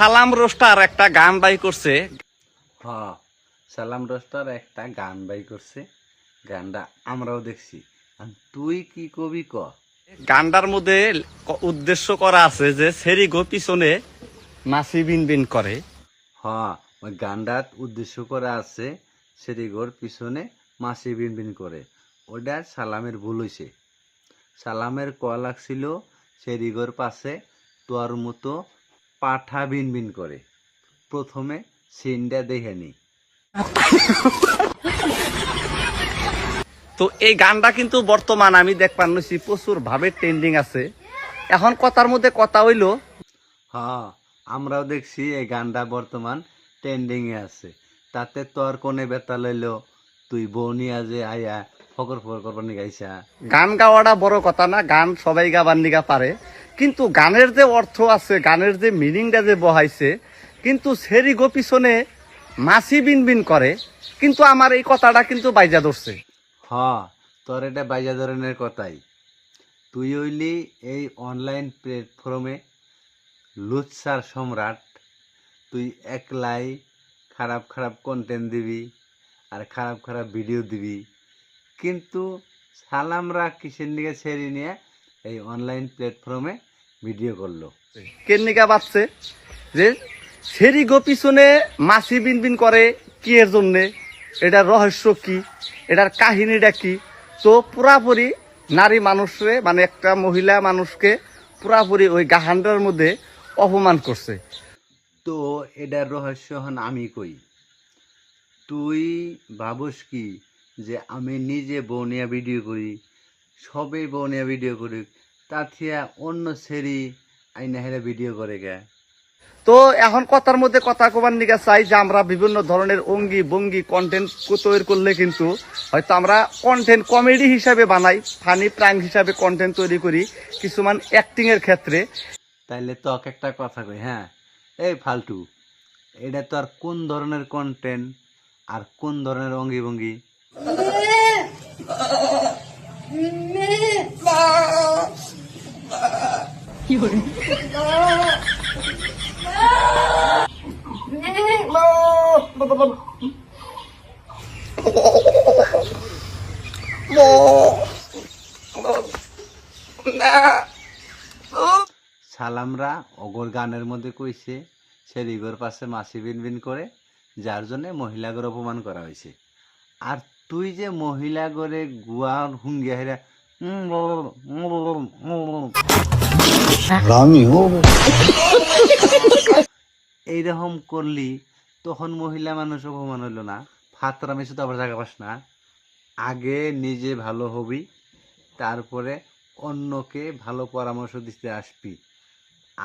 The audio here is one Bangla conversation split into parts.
সালাম রোস্টার একটা গান বাই করছে। সালাম রোস্টার একটা গান বাই করছে, গানটা আমরাও দেখছি। তুই কি কবি ক? গানটার মধ্যে উদ্দেশ্য করা আছে যে সেরি গো পিছনে মাছি বিন বিন করে। ওই গানটার উদ্দেশ্য করা আছে সেরিগোর পিছনে মাছি বিনবিন করে। ওটা সালামের ভুল হইছে। সালামের ক লাগছিল সেরিগোর পাশে তোর মতো পাঠা বিনবিন করে। প্রথমে সিনটা দেখে নি। তো এই গানটা কিন্তু বর্তমান আমি দেখবার নইছি প্রচুর ভাবে ট্রেন্ডিং আছে। এখন কথার মধ্যে কথা হইলো, আমরাও দেখছি এই গানটা বর্তমান ট্রেন্ডিং এ আছে। তাতে তোর কোনে বেতা লইলো, তুই বনিয়া যে আয়া ফকর ফকর করবার গাইছা। গান গাওয়াটা বড় কথা না, গান সবাই গাবার নিগা পারে, কিন্তু গানের যে অর্থ আছে, গানের যে মিনিংটা যে বহাইছে, কিন্তু সেরি গো পিছনে মাছি বিন বিন করে, কিন্তু আমার এই কথাটা কিন্তু বাইজা ধরছে। তোর এটা বাইজা ধরনের কথাই। তুই হইলি এই অনলাইন প্ল্যাটফর্মে লুচ্ছার সম্রাট। তুই একলাই খারাপ খারাপ কন্টেন্ট দিবি আর খারাপ খারাপ ভিডিও দিবি, কিন্তু সালামরা কিসের দিকে ছেড়ে নিয়ে এই অনলাইন প্ল্যাটফর্মে ভিডিও করলো। কেন নিগা বাচ্চে যে সেরি গো পিছনে মাছি বিন বিন করে কি এর জন্যে, এটার রহস্য কি, এটার কাহিনীটা কি? তো পুরাপুরি নারী মানুষরে, মানে একটা মহিলা মানুষকে পুরাপুরি ওই গাহানটার মধ্যে অপমান করছে। তো এটার রহস্য হন আমি কই। তুই ভাবস কি যে আমি নিজে বনিয়া ভিডিও করি, সবে বনিয়া ভিডিও করি, তাথিয়া অন্য সেরি আইনা হেরা ভিডিও করে গে? তো এখন কথার মধ্যে কথা কবার নিকে চাই যে আমরা বিভিন্ন ধরনের অঙ্গি ভঙ্গি কন্টেন্ট তৈরি করলে কিন্তু হয়তো আমরা কন্টেন্ট কমেডি হিসাবে বানাই, ফানি প্রাঙ্ক হিসাবে কন্টেন্ট তৈরি করি কিছুমান অ্যাক্টিং এর ক্ষেত্রে। তাইলে তো একটা কথা কই, এই ফালতু, এটা তো আর কোন ধরনের কন্টেন্ট আর কোন ধরনের অঙ্গি ভঙ্গি? সালামরা অগর গানের মধ্যে কইছে সেরিগোর পাশে মাছি বিনবিন করে, যার জন্য মহিলাগর অপমান করা হয়েছে। আর তুই যে মহিলাগরে গুয়া হুঙ্গিয়া হেরা এইরকম করলি, তখন মহিলা মানুষ অপমান হইল না? ফাতরামি শুধু আবার জায়গা পাস না। আগে নিজে ভালো হবি, তারপরে অন্যকে ভালো পরামর্শ দিতে আসবি।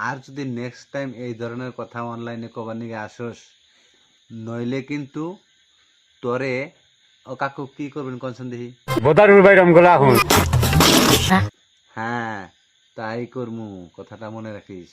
আর যদি নেক্সট টাইম এই ধরনের কথা অনলাইনে কবার নিয়ে আসস, নইলে কিন্তু তোরে ও কাকু কি করবেন কনসেন দেখি। তাই করমু, কথাটা মনে রাখিস।